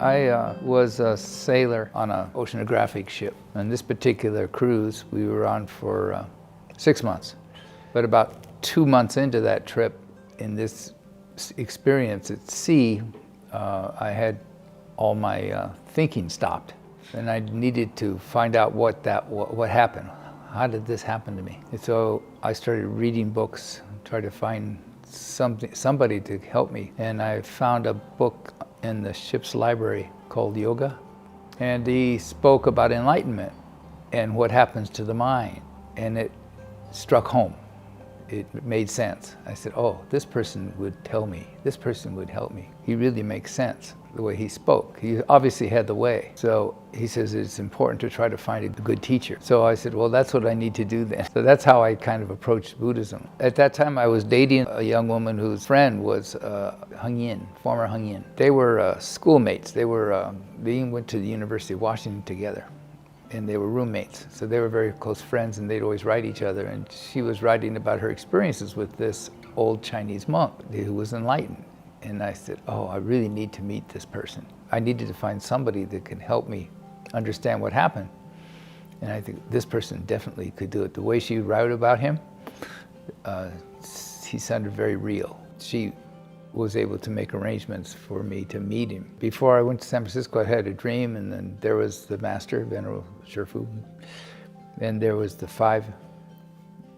I was a sailor on an oceanographic ship. On this particular cruise, we were on for 6 months. But about 2 months into that trip, in this experience at sea, I had all my thinking stopped. And I needed to find out what happened. How did this happen to me? And so I started reading books, tried to find somebody to help me. And I found a book in the ship's library called Yoga. And he spoke about enlightenment and what happens to the mind. And it struck home. It made sense. I said, oh, this person would tell me. This person would help me. He really makes sense, the way he spoke. He obviously had the way. So he says it's important to try to find a good teacher. So I said, well, that's what I need to do then. So that's how I kind of approached Buddhism. At that time, I was dating a young woman whose friend was Heng Yin, former Heng Yin. They were schoolmates. They went to the University of Washington together. And they were roommates. So they were very close friends, and they'd always write each other. And she was writing about her experiences with this old Chinese monk who was enlightened. And I said, oh, I really need to meet this person. I needed to find somebody that can help me understand what happened. And I think this person definitely could do it. The way she wrote about him, he sounded very real. She was able to make arrangements for me to meet him. Before I went to San Francisco, I had a dream, and then there was the master, Venerable Shifu, and there was the 5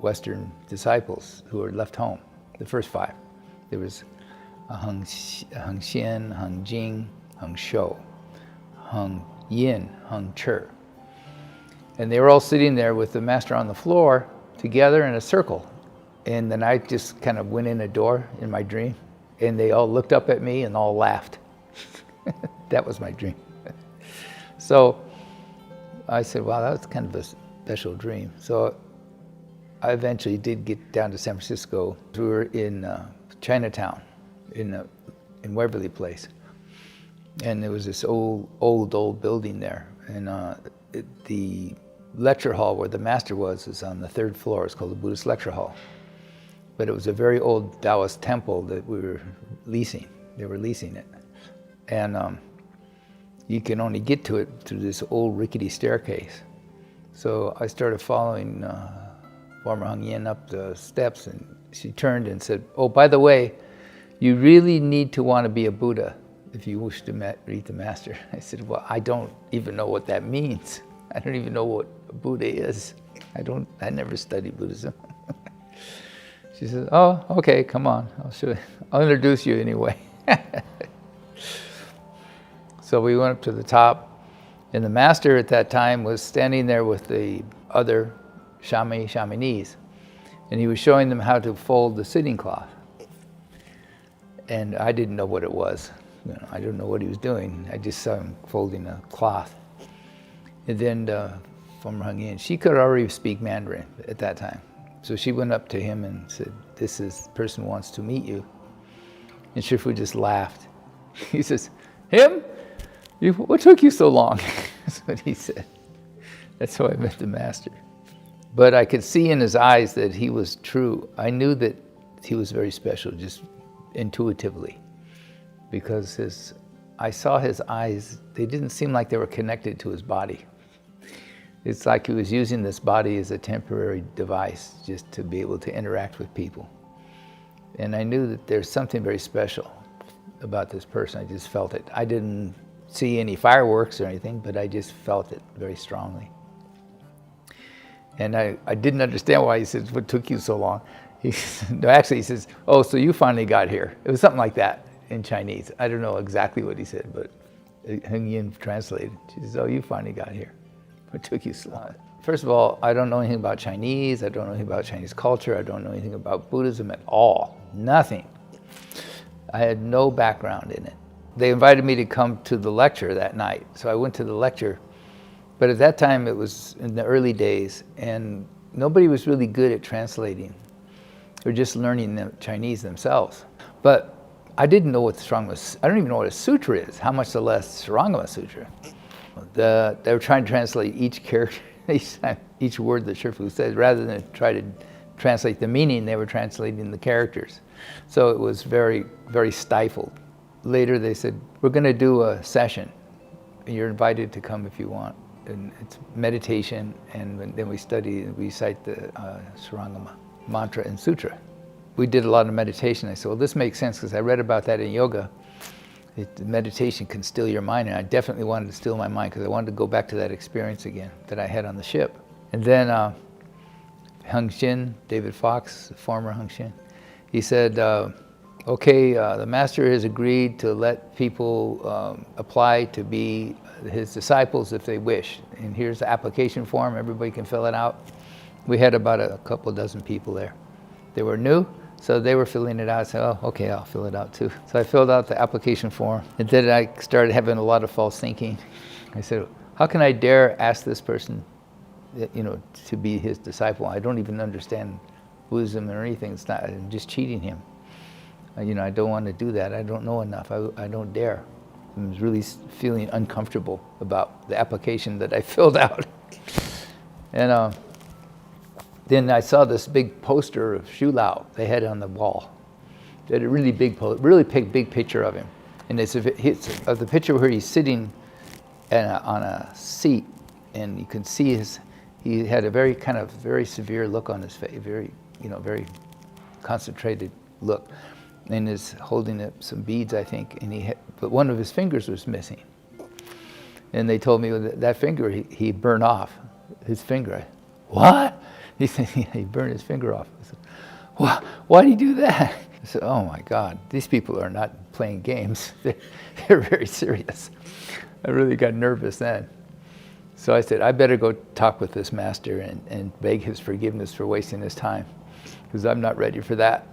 Western disciples who were left home, the first 5. There was Heng Xian, Heng Jing, Heng Shou, Heng Yin, Heng Che. And they were all sitting there with the master on the floor together in a circle. And then I just kind of went in a door in my dream, and they all looked up at me and all laughed. That was my dream. So I said, wow, that was kind of a special dream. So I eventually did get down to San Francisco. We were in Chinatown, in Waverly Place. And there was this old building there. And the lecture hall where the master was on the 3rd floor. It's called the Buddhist Lecture Hall. But it was a very old Taoist temple that we were leasing. They were leasing it. And you can only get to it through this old rickety staircase. So I started following former Heng Yin up the steps, and she turned and said, oh, by the way, you really need to want to be a Buddha if you wish to meet the master. I said, well, I don't even know what that means. I don't even know what a Buddha is. I never studied Buddhism. She says, oh, okay, come on, I'll show you. I'll introduce you anyway. So we went up to the top, and the master at that time was standing there with the other shamanis, and he was showing them how to fold the sitting cloth. And I didn't know what it was. I didn't know what he was doing. I just saw him folding a cloth. And then from Heng Yin, she could already speak Mandarin at that time. So she went up to him and said, this person wants to meet you. And Shifu just laughed. He says, him? What took you so long? That's what he said. That's how I met the master. But I could see in his eyes that he was true. I knew that he was very special, just intuitively. Because I saw his eyes, they didn't seem like they were connected to his body. It's like he was using this body as a temporary device just to be able to interact with people. And I knew that there's something very special about this person. I just felt it. I didn't see any fireworks or anything, but I just felt it very strongly. And I didn't understand why he said, what took you so long? He says, oh, so you finally got here. It was something like that in Chinese. I don't know exactly what he said, but Heng Yin translated. She says, oh, you finally got here. What took you so long? First of all, I don't know anything about Chinese. I don't know anything about Chinese culture. I don't know anything about Buddhism at all. Nothing. I had no background in it. They invited me to come to the lecture that night. So I went to the lecture. But at that time, it was in the early days, and nobody was really good at translating. They were just learning the Chinese themselves. But I didn't know what the Sarangama, I don't even know what a sutra is, how much the less Sarangama Sutra. They were trying to translate each character, each word that Shifu said, rather than try to translate the meaning, they were translating the characters. So it was very, very stifled. later they said, we're going to do a session. You're invited to come if you want. And it's meditation, and then we cite the Surangama mantra and sutra. We did a lot of meditation. I said, well, this makes sense because I read about that in yoga. Meditation can still your mind, and I definitely wanted to still my mind because I wanted to go back to that experience again that I had on the ship. And then Hung Shin, David Fox, the former Hung Shin, he said, okay, the master has agreed to let people apply to be his disciples if they wish. And here's the application form, everybody can fill it out. We had about a couple dozen people there. They were new, so they were filling it out. I said, oh, okay, I'll fill it out too. So I filled out the application form, and then I started having a lot of false thinking. I said, how can I dare ask this person, to be his disciple? I don't even understand Buddhism or anything. It's not, I'm just cheating him. I don't want to do that. I don't know enough. I don't dare. I was really feeling uncomfortable about the application that I filled out. And then I saw this big poster of Shu Lao they had on the wall. They had a really big big picture of him. And it's the picture where he's sitting on a seat, and you can see he had a very severe look on his face, very concentrated look. And is holding up some beads, I think, but one of his fingers was missing. And they told me that finger he burned off, his finger. What? He said he burned his finger off. I said, why did he do that? I said, oh my God, these people are not playing games. They're very serious. I really got nervous then. So I said, I better go talk with this master and beg his forgiveness for wasting his time, because I'm not ready for that.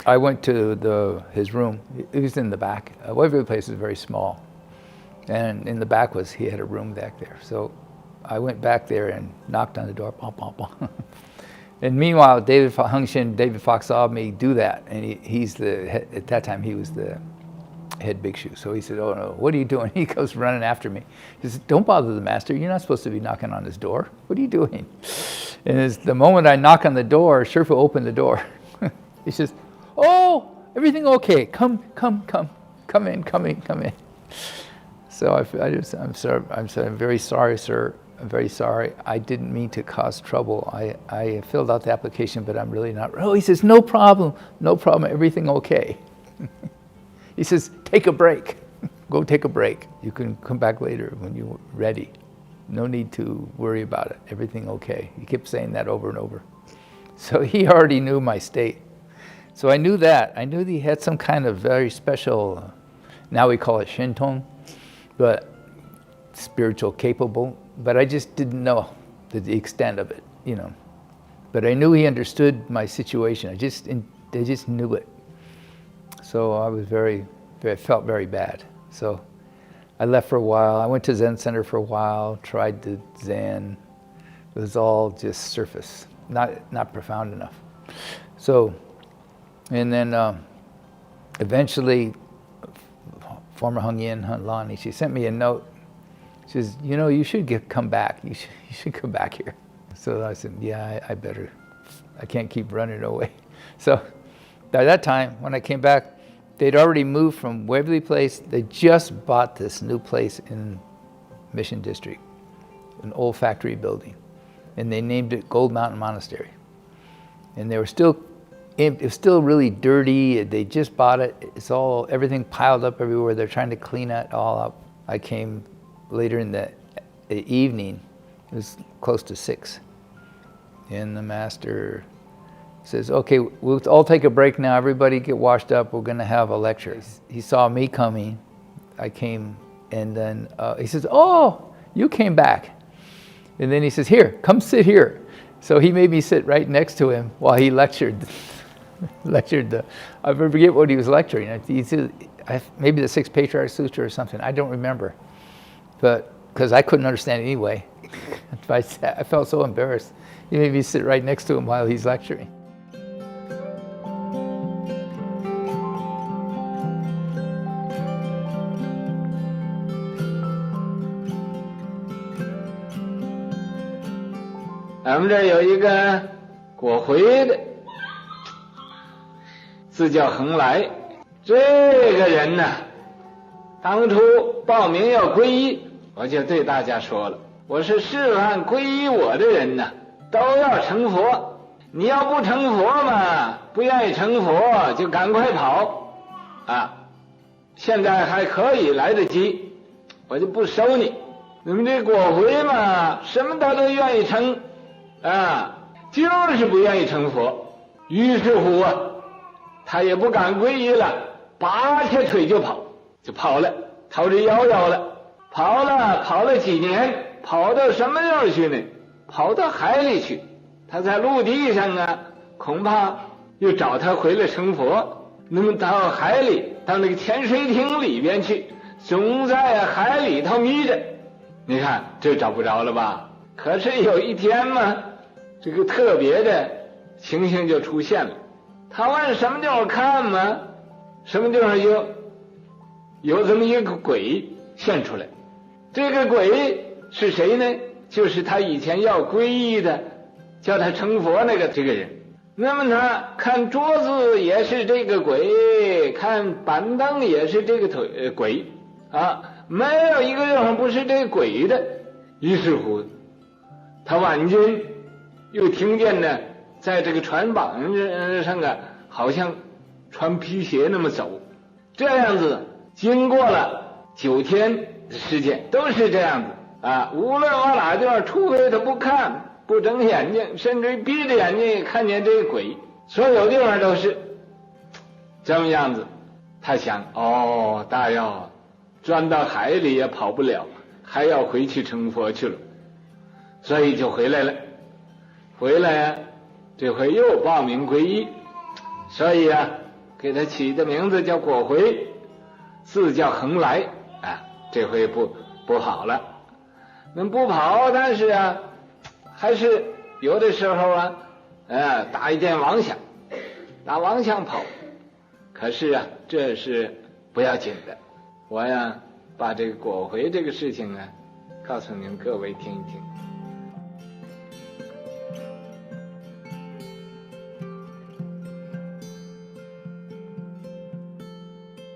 I went to his room. It was in the back. Every place is very small. And in the back he had a room back there. So I went back there and knocked on the door. Bom, bom, bom. And meanwhile, David Fox saw me do that. And at that time, he was the head bhikshu. So he said, oh no, what are you doing? He goes running after me. He says, don't bother the master. You're not supposed to be knocking on his door. What are you doing? And the moment I knock on the door, Sherpa opened the door. He says, oh, everything okay? Come in. So I'm sorry. I'm very sorry, sir. I'm very sorry. I didn't mean to cause trouble. I filled out the application, but I'm really not. Oh, he says, no problem. Everything okay. He says, take a break. Go take a break. You can come back later when you're ready. No need to worry about it. Everything okay. He kept saying that over and over. So he already knew my state. So I knew that. I knew that he had some kind of very special, now we call it Shintong, but spiritual capable. But I just didn't know the extent of it, But I knew he understood my situation. I just knew it. So I felt very bad. So I left for a while. I went to Zen Center for a while, tried to Zen. It was all just surface, not profound enough. So, and then eventually, former Hung Yin, Hun Lani, she sent me a note. She says, you should come back. You should come back here. So I said, yeah, I better. I can't keep running away. So by that time, when I came back, they'd already moved from Waverly Place. They just bought this new place in Mission District, an old factory building. And they named it Gold Mountain Monastery. And it was still really dirty. They just bought it. Everything piled up everywhere. They're trying to clean it all up. I came later in the evening. It was close to 6. And the master says, okay, we'll all take a break now. Everybody get washed up. We're going to have a lecture. He saw me coming. I came, and then he says, oh, you came back. And then he says, here, come sit here. So he made me sit right next to him while he lectured. I forget what he was lecturing. He said, maybe the 6 Patriarch Sutra or something. I don't remember. But because I couldn't understand it anyway. I felt so embarrassed. He made me sit right next to him while he's lecturing. I'm 这儿有一个果回的，字叫恒来，这个人呢，当初报名要皈依，我就对大家说了，我是示范皈依我的人呢，都要成佛。你要不成佛嘛，不愿意成佛就赶快跑啊！现在还可以来得及，我就不收你。你们这果回嘛，什么他都愿意成啊，就是不愿意成佛。于是乎啊，他也不敢皈依了，拔下腿就跑，逃之夭夭了。跑了几年，跑到什么地儿去呢？跑到海里去。他在陆地上啊，恐怕又找他回来成佛。那么到海里，到那个潜水艇里边去，总在海里头迷着。你看这找不着了吧？可是有一天嘛，这个特别的情形就出现了。他往什么地方看嘛，什么地方有这么一个鬼现出来。这个鬼是谁呢？就是他以前要皈依的，叫他成佛这个人。那么他看桌子也是这个鬼，看板凳也是这个鬼啊，没有一个地方不是这个鬼的。于是乎他晚间又听见呢，在这个船板上啊，好像穿皮鞋那么走。这样子经过了9天的时间，都是这样子啊，无论往哪地方，除非他不看不睁眼睛，甚至于闭着眼睛也看见这个鬼，所有地方都是这么样子。他想，大要钻到海里也跑不了，还要回去成佛去了，所以就回来了。回来啊，这回又报名皈依，所以啊，给他起的名字叫果回，字叫恒来啊。这回不跑了，那不跑，但是啊，还是有的时候啊，打一点妄想，打妄想跑。可是啊，这是不要紧的。我呀，把这个果回这个事情啊，告诉您各位听一听。